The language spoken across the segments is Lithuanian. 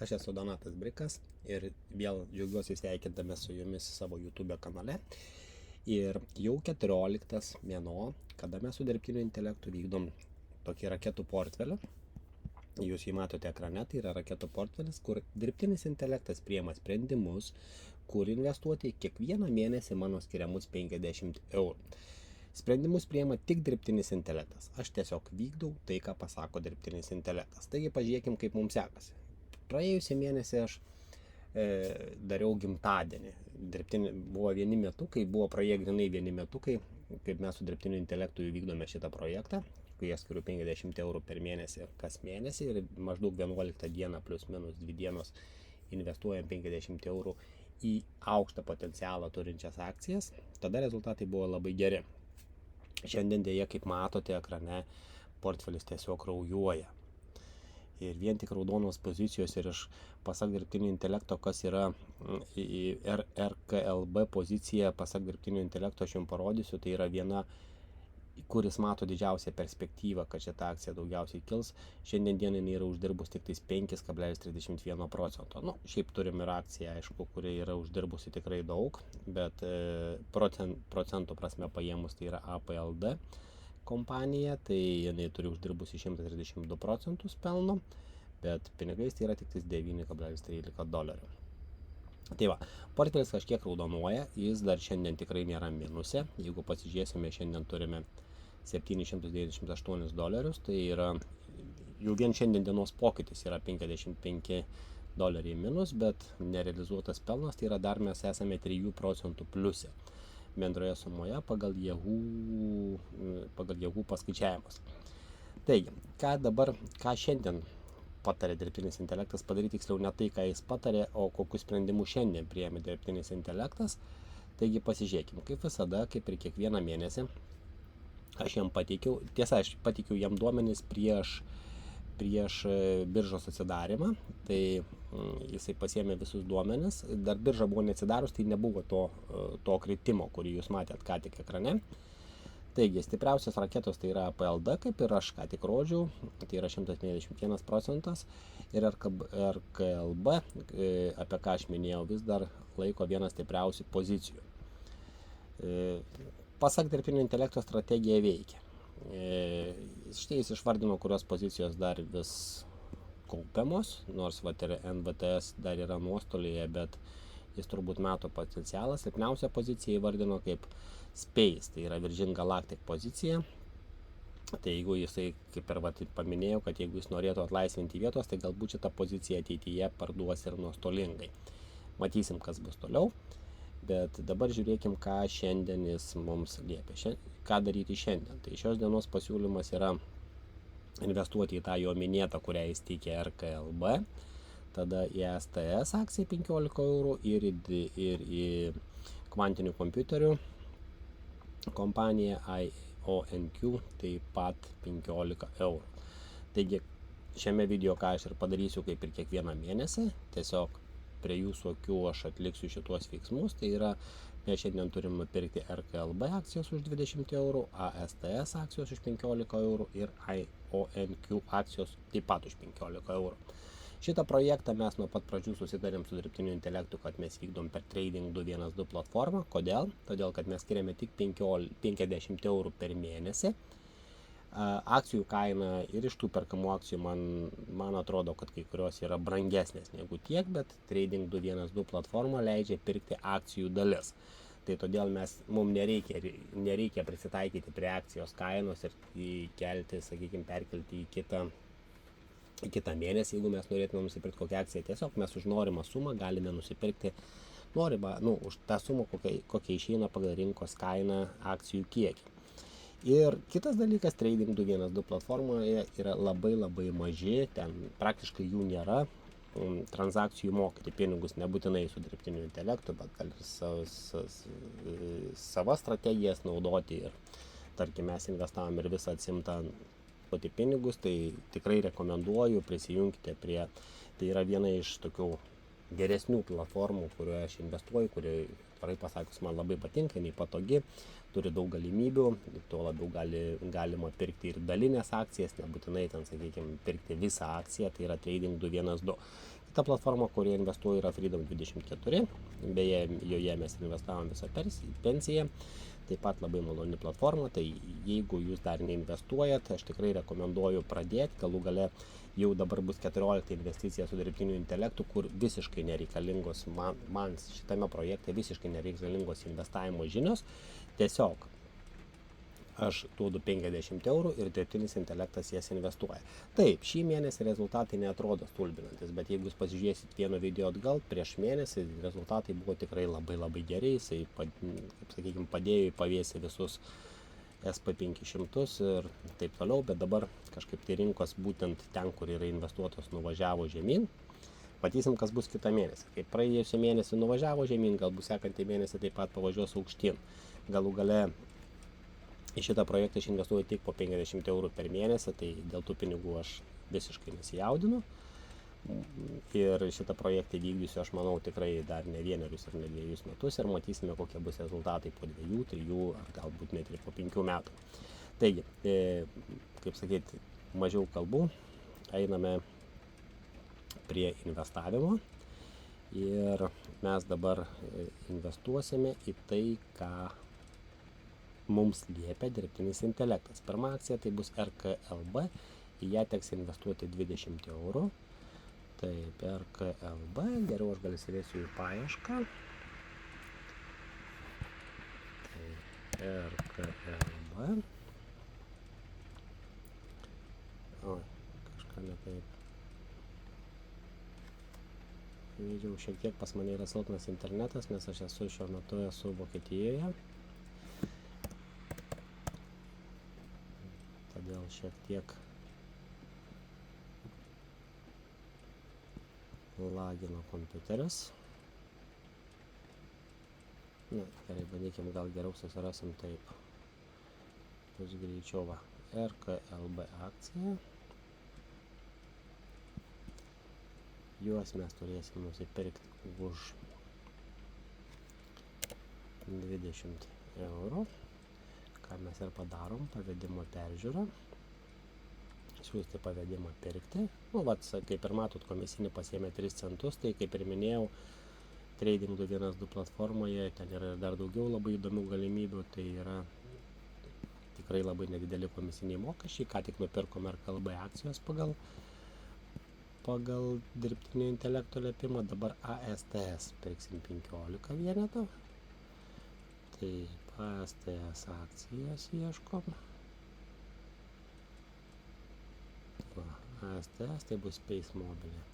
Aš esu Donatas Brikas ir vėl džiaugiuosi sveikindamas su jumis savo YouTube kanale. Ir jau 14 mėnuo, kada mes su dirbtiniu intelektu vykdom tokį raketų portfelį. Jūs jį matote ekrane, tai yra raketų portfelis, kur dirbtinis intelektas priema sprendimus, kur investuoti kiekvieną mėnesį mano skiriamus 50 eurų. Sprendimus priema tik dirbtinis intelektas. Aš tiesiog vykdau tai, ką pasako dirbtinis intelektas. Taigi pažiūrėkim, kaip mums sekasi. Praėjusią mėnesį aš dariau gimtadienį. Buvo vieni metukai, buvo praėję grinai vieni metukai, kaip mes su dirbtiniu intelektu vykdome šitą projektą, kai aš skiriu 50 eurų per mėnesį kas mėnesį ir maždaug 11 dieną plus minus 2 dienos investuojam 50 eurų į aukštą potencialą turinčias akcijas. Tada rezultatai buvo labai geri. Šiandien dėja, kaip matote ekrane, portfelis tiesiog kraujuoja. Ir vien tik raudonos pozicijos ir aš pasak dirbtinio intelekto, kas yra RKLB pozicija, pasak dirbtinio intelekto aš jums parodysiu, tai yra viena, kuris mato didžiausią perspektyvą, kad šita akcija daugiausiai kils. Šiandien dienai yra uždirbus tik 5,31%. Šiaip turim ir akciją, aišku, kuri yra uždirbusi tikrai daug, bet procentų prasme paėmus tai yra APLD kompanija, tai jinai turi uždirbusi 132% pelno, bet pinigais tai yra tik 9,13 dolerių. Tai va, portfelis kažkiek raudonuoja, jis dar šiandien tikrai nėra minuse. Jeigu pasižiūrėsime, šiandien turime 798 dolerius, tai yra jau vien šiandien dienos pokytis yra 55 doleriai minus, bet nerealizuotas pelnas, tai yra dar mes esame 3% pliuse bendroje sumoje pagal Yahoo paskaičiavimus. Taigi, ką šiandien patarė dirbtinis intelektas padaryti, tiksliau ne tai, ką jis patarė, o kokius sprendimus šiandien priėmė dirbtinis intelektas. Taigi pasižiūrėkime, kaip visada, kaip ir kiekvieną mėnesį, aš jam pateikiau, tiesa, aš pateikiau jam duomenis prieš biržos atsidarimą, tai jisai pasiėmė visus duomenis, dar birža buvo neatsidarius, tai nebuvo to kritimo, kurį jūs matėt ką tik ekrane. Taigi, stipriausios raketos tai yra APLD, kaip ir aš ką tik rodžiau, tai yra 151%, ir RKLB, apie ką aš minėjau, vis dar laiko vieną stipriausių pozicijų. Pasak dirbtinio intelekto strategija veikia. Štai jis išvardino, kurios pozicijos dar vis kaupiamos, nors ir NVTS dar yra nuostolyje, bet jis turbūt mato potencialą. Silpniausią poziciją įvardino kaip Space, tai yra Virgin Galactic pozicija. Tai jeigu jisai, kaip ir paminėjau, kad jeigu jis norėtų atlaisvinti vietos, tai galbūt šitą poziciją ateityje parduos ir nuostolingai. Matysim, kas bus toliau. Bet dabar žiūrėkim, ką šiandien jis mums liepia. Ką daryti šiandien. Tai šios dienos pasiūlymas yra investuoti į tą jo minėtą, kurią jis teikia RKLB, tada į STS akciją 15 eurų ir į kvantinių kompiuterių kompaniją IONQ taip pat 15 eurų. Taigi šiame video, ką aš ir padarysiu kaip ir kiekvieną mėnesį, tiesiog prie jūsų akių aš atliksiu šitos veiksmus, tai yra mes šiandien turim nupirkti RKLB akcijos už 20 eurų, ASTS akcijos už 15 eurų ir IONQ akcijos taip pat už 15 eurų. Šitą projektą mes nuo pat pradžių susitarėm su dirbtiniu intelektu, kad mes vykdom per Trading 212 platformą. Kodėl? Todėl, kad mes skiriame tik 50 eurų per mėnesį. Akcijų kaina ir iš tų perkamų akcijų man atrodo, kad kai kurios yra brangesnės negu tiek, bet Trading 212 platforma leidžia pirkti akcijų dalis. Tai todėl mums nereikia prisitaikyti prie akcijos kainos ir perkelti į kitą mėnesį, jeigu mes norėtume nusipirkti kokią akciją. Tiesiog mes už norimą sumą galime nusipirkti už tą sumą, kokia išeina pagal rinkos kainą akcijų kiekį. Ir kitas dalykas, Trading 212 platformoje yra labai maži, ten praktiškai jų nėra, transakcijų mokyti pinigus nebūtinai su dirbtiniu intelektu, bet gali savas strategijas naudoti ir tarkim mes investavom ir visą atsimtą pinigus, tai tikrai rekomenduoju, prisijunkite prie, tai yra viena iš tokių geresnių platformų, kurioje aš investuoju, kuri, atvirai pasakius, man labai patinka, jinai patogi, turi daug galimybių, tuo labiau galima pirkti ir dalinės akcijas, nebūtinai ten, sakykime, pirkti visą akciją, tai yra Trading 212. Kita platforma, kurioje investuoju, yra Freedom24, beje, joje mes investavom visą pensiją, taip pat labai maloni platforma, tai jeigu jūs dar neinvestuojat, aš tikrai rekomenduoju pradėti, galų gale jau dabar bus 14 investicija su dirbtiniu intelektu, kur visiškai nereikalingos, man šitame projekte visiškai nereikalingos investavimo žinios, tiesiog aš duodu 50 eurų ir dirbtinis intelektas jas investuoja. Taip, šį mėnesį rezultatai neatrodo stulbinantis, bet jeigu jūs pasižiūrėsit vieno video atgal, prieš mėnesį rezultatai buvo tikrai labai geri, jisai, kaip sakykime, padėjo į pavėsį visus SP500 ir taip toliau, bet dabar kažkaip tai rinkos būtent ten, kur yra investuotos, nuvažiavo žemyn. Matysim, kas bus kitą mėnesį. Kaip praėjusį mėnesį nuvažiavo žemyn, galbūt sekantį mėnesį taip pat pavažiuos aukštyn. Galų gale į šitą projektą aš investuoju tik po 50 eurų per mėnesį, tai dėl tų pinigų aš visiškai nesijaudinu. Ir šitą projektą vykdysiu, aš manau, tikrai dar ne 1 ir ne 2 metus ir matysime, kokie bus rezultatai po 2, 3 ar galbūt net ir po 5 metų. Taigi, kaip sakyti, mažiau kalbų, einame prie investavimo ir mes dabar investuosime į tai, ką mums liepia dirbtinis intelektas. Pirma akcija tai bus RKLB, į ją teks investuoti 20 eurų. Taip, RKLB, geriau aš gal įsivesiu į paiešką. Taip, RKLB. Oi, kažką ne taip. Vidžiau, šiek tiek pas mane yra silpnas internetas, nes aš šiuo metu esu Vokietijoje. Todėl šiek tiek lagino kompiuteris. Na, gerai, bandykim, gal geriau susirasim taip. Bus greičiau va. RKLB akcija. Juos mes turėsim nusipirkti už 20 eurų. Ką mes ir padarom, pavedimo peržiūrą, siūsti pavedimą pirkti. Nu, kaip ir matot, komisinį pasiėmė 3 centus, tai kaip ir minėjau, Trading 212 platformoje, ten yra dar daugiau labai įdomių galimybių, tai yra tikrai labai nedideli komisiniai mokesčiai, ką tik nupirkome RKLB akcijos pagal dirbtinio intelekto liepimą, dabar ASTS pirksim 15 vienetų. Taip, ASTS akcijas ieškom. Va, ASTS tai bus Space Mobile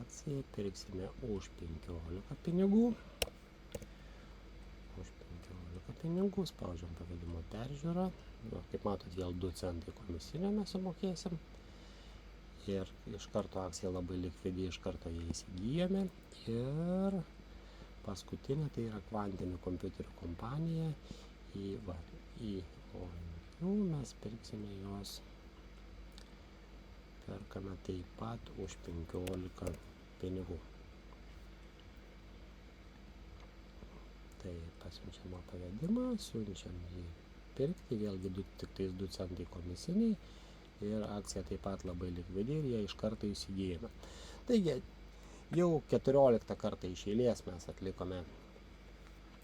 akcija, pirksime už 15 pinigų. Už 15 pinigų, spaudžiam pavedimo peržiūrą. Va, kaip matot, vėl 2 centai komisinio mes sumokėsim. Ir iš karto akcija labai likvidi, iš karto ją įsigijame. Ir paskutinė tai yra kvantinių kompiuterių kompanija. Į ONU mes pirksime juos, perkame taip pat už 15 pinigų. Tai pasiunčiamą pavedimą, siunčiam jį pirkti, vėlgi tik tais 2 centai komisiniai. Ir akcija taip pat labai likvidi ir ją iš karto įsigijame. Taigi, jau 14 kartą iš eilės mes atlikome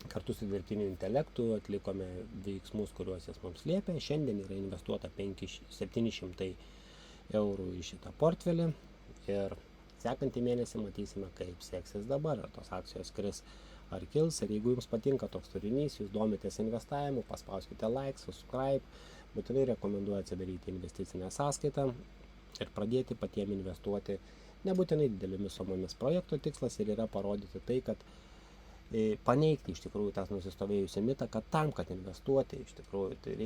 kartu su dirbtiniu intelektu, atlikome veiksmus, kuriuos jis mums liepia. Šiandien yra investuota 700 eurų į šitą portfelį ir sekantį mėnesį matysime, kaip seksis dabar, ar tos akcijos kris ar kils. Ir jeigu jums patinka toks turinys, jūs domitės investavimu, paspauskite like, subscribe. Būtinai rekomenduoju atsidaryti investicinę sąskaitą ir pradėti patiem investuoti nebūtinai didelėmis sumomis. Projekto tikslas ir yra parodyti tai, kad paneigti iš tikrųjų tą nusistovėjusią mitą, kad tam, kad investuoti, iš tikrųjų tai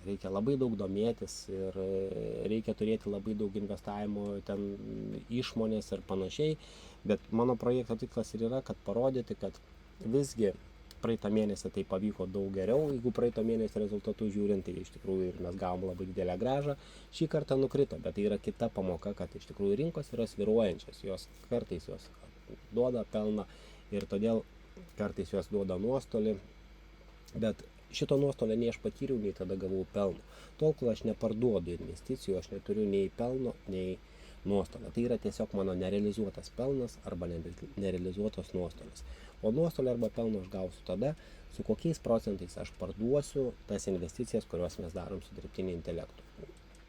reikia labai daug domėtis ir reikia turėti labai daug investavimo ten išmonės ir panašiai. Bet mano projekto tikslas ir yra, kad parodyti, kad visgi praeitą mėnesį tai pavyko daug geriau, jeigu praeito mėnesio rezultatų žiūrint, tai iš tikrųjų ir mes gavom labai didelę grąžą. Šį kartą nukrito, bet tai yra kita pamoka, kad iš tikrųjų rinkos yra svyruojančios, kartais jos duoda pelną ir todėl kartais jos duoda nuostolį, bet šito nuostolio nei aš patyriau, nei tada gavau pelno. Tol, kol aš neparduodu investicijų, aš neturiu nei pelno, nei nuostolio. Tai yra tiesiog mano nerealizuotas pelnas arba nerealizuotos nuostolis. O nuostolį arba pelną aš gausiu tada, su kokiais procentais aš parduosiu tas investicijas, kuriuos mes darom su dirbtiniu intelektu.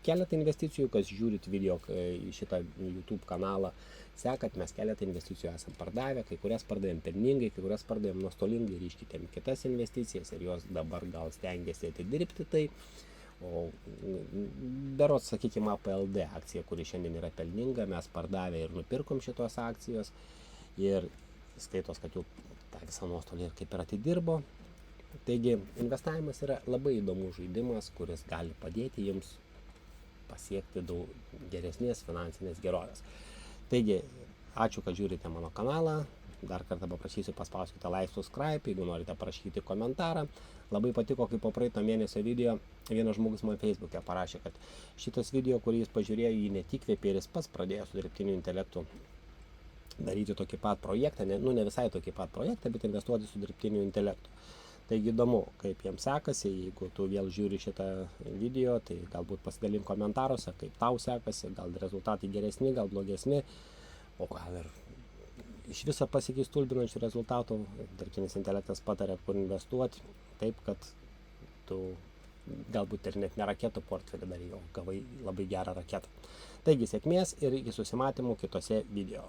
Keletą investicijų, kas žiūrit video į šitą YouTube kanalą, sekat, mes keletą investicijų esam pardavę, kai kurias pardavėm pelningai, kai kurias pardavėm nuostolingai ir iškitėm kitas investicijas ir jos dabar gal stengiasi atidirbti tai. O berods, sakykime, APLD akcija, kuri šiandien yra pelninga, mes pardavę ir nupirkom šitos akcijos ir skaitos, kad jau tą visą nuostolį ir kaip ir atidirbo. Taigi, investavimas yra labai įdomus žaidimas, kuris gali padėti jums pasiekti daug geresnės finansinės gerovės. Taigi, ačiū, kad žiūrite mano kanalą. Dar kartą paprašysiu, paspauskite like, subscribe, jeigu norite parašyti komentarą. Labai patiko, kaip po praeito mėnesio video vienas žmogus man Facebook'e parašė, kad šitas video, kurį jis pažiūrėjo, jį ne tik įkvėpė ir jis pats pradėjo su dirbtiniu intelektu daryti tokį pat projektą, ne visai tokį pat projektą, bet investuoti su dirbtiniu intelektu. Taigi įdomu, kaip jiems sekasi, jeigu tu vėl žiūri šitą video, tai galbūt pasidalink komentaruose, kaip tau sekasi, gal rezultatai geresni, gal blogesni, o gal ir iš viso pasiekia stulbinančių rezultatų. Dirbtinis intelektas patarė, kur investuoti, taip, kad tu galbūt ir net ne raketų portfelį darai, o gavai labai gerą raketą. Taigi sėkmės ir iki susimatymų kitose video.